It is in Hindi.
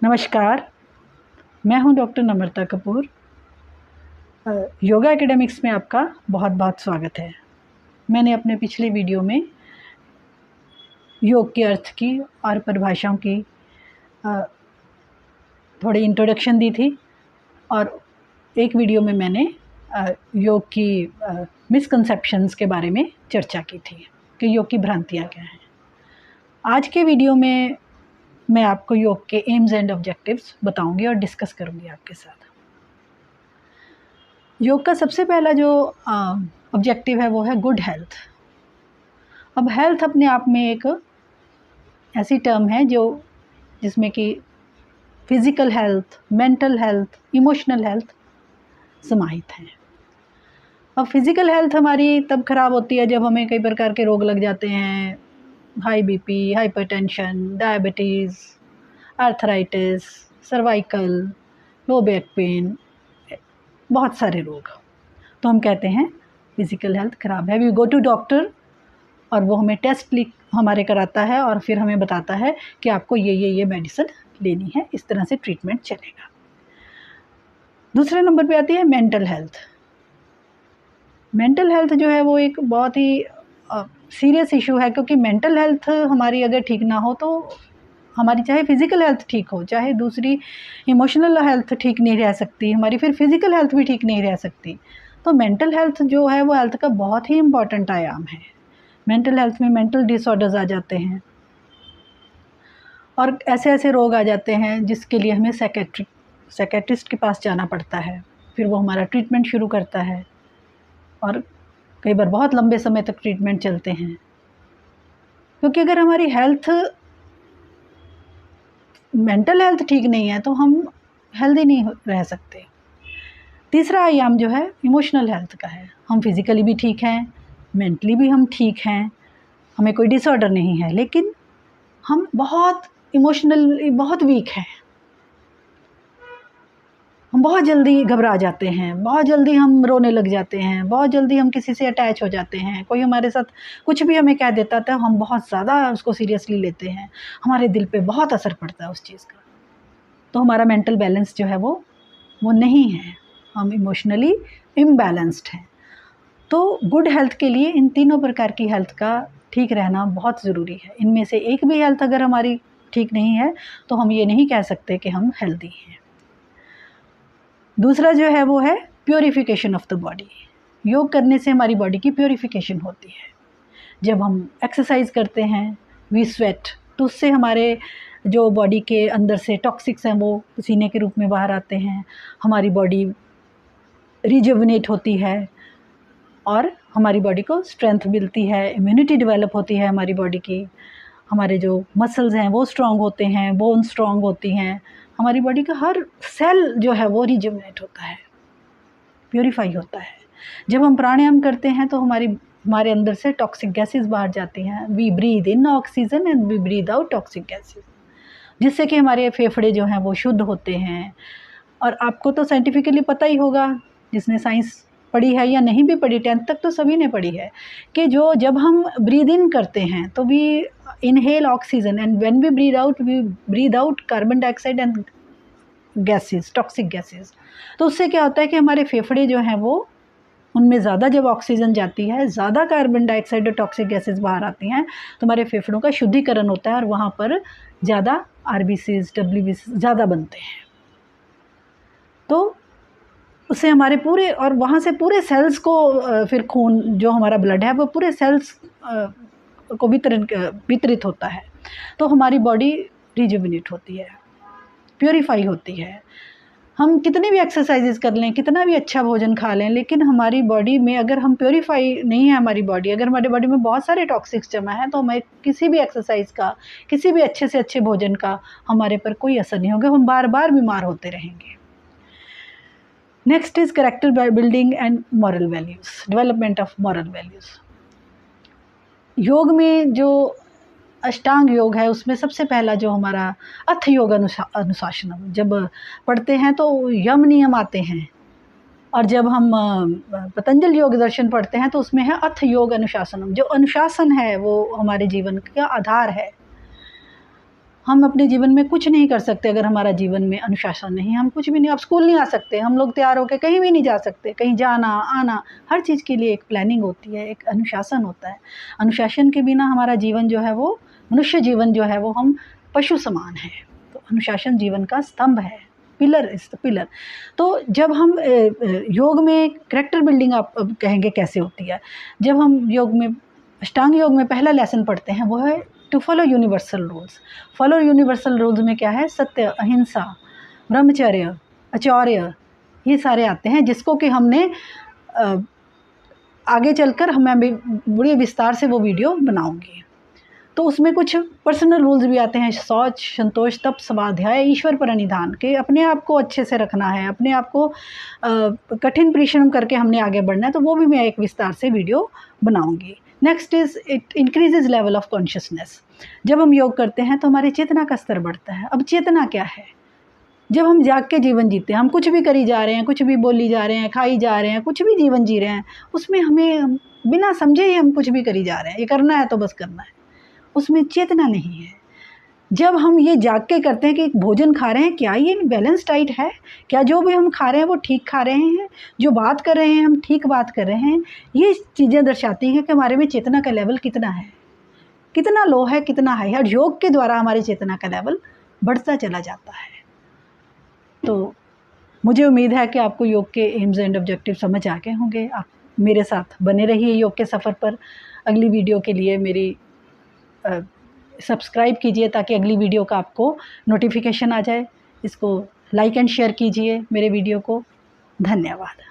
नमस्कार, मैं हूं डॉक्टर नम्रता कपूर। योगा एकेडमिक्स में आपका बहुत बहुत स्वागत है। मैंने अपने पिछले वीडियो में योग के अर्थ की और परिभाषाओं की थोड़ी इंट्रोडक्शन दी थी और एक वीडियो में मैंने योग की मिसकंसेप्शंस के बारे में चर्चा की थी कि योग की भ्रांतियाँ क्या हैं। आज के वीडियो में मैं आपको योग के एम्स एंड ऑब्जेक्टिव्स बताऊंगी और डिस्कस करूंगी आपके साथ। योग का सबसे पहला जो ऑब्जेक्टिव है वो है गुड हेल्थ। अब हेल्थ अपने आप में एक ऐसी टर्म है जिसमें कि physical health, mental health, emotional health समाहित हैं। अब फिज़िकल हेल्थ हमारी तब ख़राब होती है जब हमें कई प्रकार के रोग लग जाते हैं, high BP, hypertension, diabetes, arthritis, cervical, low back pain, बहुत सारे रोग। तो हम कहते हैं फिज़िकल हेल्थ ख़राब है। वी गो टू डॉक्टर और वो हमें टेस्ट हमारे कराता है और फिर हमें बताता है कि आपको ये मेडिसिन लेनी है, इस तरह से ट्रीटमेंट चलेगा। दूसरे नंबर पे आती है मेंटल हेल्थ। मेंटल हेल्थ जो है वो एक बहुत ही सीरियस इशू है, क्योंकि मेंटल हेल्थ हमारी अगर ठीक ना हो तो हमारी चाहे फिज़िकल हेल्थ ठीक हो, चाहे दूसरी इमोशनल हेल्थ ठीक नहीं रह सकती, हमारी फिर फिज़िकल हेल्थ भी ठीक नहीं रह सकती। तो मेंटल हेल्थ जो है वो हेल्थ का बहुत ही इम्पॉर्टेंट आयाम है। मेंटल हेल्थ में मेंटल डिसऑर्डर्स आ जाते हैं और ऐसे ऐसे रोग आ जाते हैं जिसके लिए हमें साइकेट्रिस्ट के पास जाना पड़ता है। फिर वो हमारा ट्रीटमेंट शुरू करता है और कई बार बहुत लंबे समय तक ट्रीटमेंट चलते हैं, क्योंकि अगर हमारी मेंटल हेल्थ ठीक नहीं है तो हम हेल्दी नहीं रह सकते। तीसरा आयाम जो है इमोशनल हेल्थ का है। हम फिज़िकली भी ठीक हैं, मेंटली भी हम ठीक हैं, हमें कोई डिसऑर्डर नहीं है, लेकिन हम बहुत इमोशनली बहुत वीक हैं। हम बहुत जल्दी घबरा जाते हैं, बहुत जल्दी हम रोने लग जाते हैं, बहुत जल्दी हम किसी से अटैच हो जाते हैं। कोई हमारे साथ कुछ भी हमें कह देता था, हम बहुत ज़्यादा उसको सीरियसली लेते हैं, हमारे दिल पे बहुत असर पड़ता है उस चीज़ का। तो हमारा मेंटल बैलेंस जो है वो नहीं है, हम इमोशनली इम्बैलेंस्ड हैं। तो गुड हेल्थ के लिए इन तीनों प्रकार की हेल्थ का ठीक रहना बहुत ज़रूरी है। इनमें से एक भी हेल्थ अगर हमारी ठीक नहीं है तो हम ये नहीं कह सकते कि हम हेल्दी हैं। दूसरा जो है वो है प्योरीफिकेशन ऑफ द बॉडी। योग करने से हमारी बॉडी की प्योरीफिकेशन होती है। जब हम एक्सरसाइज करते हैं, वी स्वेट, तो उससे हमारे जो बॉडी के अंदर से टॉक्सिक्स हैं वो पसीने के रूप में बाहर आते हैं, हमारी बॉडी रिजुविनेट होती है और हमारी बॉडी को स्ट्रेंथ मिलती है, इम्यूनिटी डेवलप होती है हमारी बॉडी की, हमारे जो मसल्स हैं वो स्ट्रॉन्ग होते हैं, बोन स्ट्रॉन्ग होती हैं, हमारी बॉडी का हर सेल जो है वो रिजुविनेट होता है, प्योरीफाई होता है। जब हम प्राणायाम करते हैं तो हमारे अंदर से टॉक्सिक गैसेस बाहर जाती हैं। We breathe in oxygen and we breathe out toxic gases, जिससे कि हमारे फेफड़े जो हैं वो शुद्ध होते हैं। और आपको तो साइंटिफिकली पता ही होगा, जिसने साइंस पढ़ी है या नहीं भी पढ़ी, 10th तक तो सभी ने पढ़ी है, कि जब हम ब्रीद इन करते हैं तो we inhale oxygen and when we breathe out carbon dioxide and gases, toxic gases. तो उससे क्या होता है कि हमारे फेफड़े जो हैं वो, उनमें ज़्यादा जब ऑक्सीजन जाती है, ज़्यादा कार्बन डाइऑक्साइड और टॉक्सिक गैसेस बाहर आती हैं, तो हमारे फेफड़ों का शुद्धिकरण होता है और वहाँ पर ज़्यादा आरबीसीज, डब्ल्यूबीसीज ज़्यादा बनते हैं। तो उससे हमारे पूरे, और वहाँ से पूरे सेल्स को फिर खून जो हमारा ब्लड है वो पूरे सेल्स को वितरित होता है। तो हमारी बॉडी रिजुविनेट होती है, प्योरीफाई होती है। हम कितनी भी एक्सरसाइजेस कर लें, कितना भी अच्छा भोजन खा लें, लेकिन हमारी बॉडी में अगर हम प्योरीफाई नहीं है हमारी बॉडी, अगर हमारी बॉडी में बहुत सारे टॉक्सिक्स जमा है, तो हमें किसी भी एक्सरसाइज का, किसी भी अच्छे से अच्छे भोजन का हमारे पर कोई असर नहीं होगा, हम बार बार बीमार होते रहेंगे। Next is character building and moral values, development of moral values. योग में जो अष्टांग योग है उसमें सबसे पहला जो हमारा अथ योग अनुशासनम, जब पढ़ते हैं तो यम नियम आते हैं, और जब हम पतंजलि योग दर्शन पढ़ते हैं तो उसमें है अथ योग अनुशासनम। जो अनुशासन है वो हमारे जीवन का आधार है। हम अपने जीवन में कुछ नहीं कर सकते अगर हमारा जीवन में अनुशासन नहीं, हम कुछ भी नहीं, आप स्कूल नहीं आ सकते, हम लोग तैयार होकर कहीं भी नहीं जा सकते, कहीं जाना आना, हर चीज़ के लिए एक प्लानिंग होती है, एक अनुशासन होता है। अनुशासन के बिना हमारा जीवन जो है वो, मनुष्य जीवन जो है वो, हम पशु समान है। तो अनुशासन जीवन का स्तंभ है, पिलर इज द पिलर। तो जब हम योग में कैरेक्टर बिल्डिंग आप कहेंगे कैसे होती है, जब हम योग में, अष्टांग योग में पहला लेसन पढ़ते हैं वो है to follow universal rules. Follow universal rules में क्या है, सत्य, अहिंसा, ब्रह्मचर्य, आचौर्य, ये सारे आते हैं, जिसको कि हमने आगे चलकर मैं बड़े विस्तार से वो वीडियो बनाऊंगी। तो उसमें कुछ पर्सनल रूल्स भी आते हैं, शौच, संतोष, तप, स्वाध्याय, ईश्वर पर निधान, के अपने आप को अच्छे से रखना है, अपने आप को कठिन परिश्रम करके हमने आगे बढ़ना है। तो वो भी मैं एक विस्तार से वीडियो बनाऊंगी। Next is it increases level of consciousness. जब हम योग करते हैं तो हमारी चेतना का स्तर बढ़ता है। अब चेतना क्या है, जब हम जाग के जीवन जीते हैं, हम कुछ भी करी जा रहे हैं, कुछ भी बोली जा रहे हैं, खाई जा रहे हैं, कुछ भी जीवन जी रहे हैं, उसमें हमें बिना समझे ही हम कुछ भी करी जा रहे हैं, ये करना है तो बस करना है, उसमें चेतना नहीं है। जब हम ये जाग के करते हैं कि भोजन खा रहे हैं, क्या ये बैलेंस डाइट है, क्या जो भी हम खा रहे हैं वो ठीक खा रहे हैं, जो बात कर रहे हैं हम ठीक बात कर रहे हैं, ये चीज़ें दर्शाती हैं कि हमारे में चेतना का लेवल कितना है, कितना लो है, कितना हाई है। और योग के द्वारा हमारी चेतना का लेवल बढ़ता चला जाता है। तो मुझे उम्मीद है कि आपको योग के एम्स एंड ऑब्जेक्टिव समझ आ गए होंगे। आप मेरे साथ बने रहिए योग के सफ़र पर। अगली वीडियो के लिए मेरी सब्सक्राइब कीजिए ताकि अगली वीडियो का आपको नोटिफिकेशन आ जाए। इसको लाइक एंड शेयर कीजिए मेरे वीडियो को। धन्यवाद।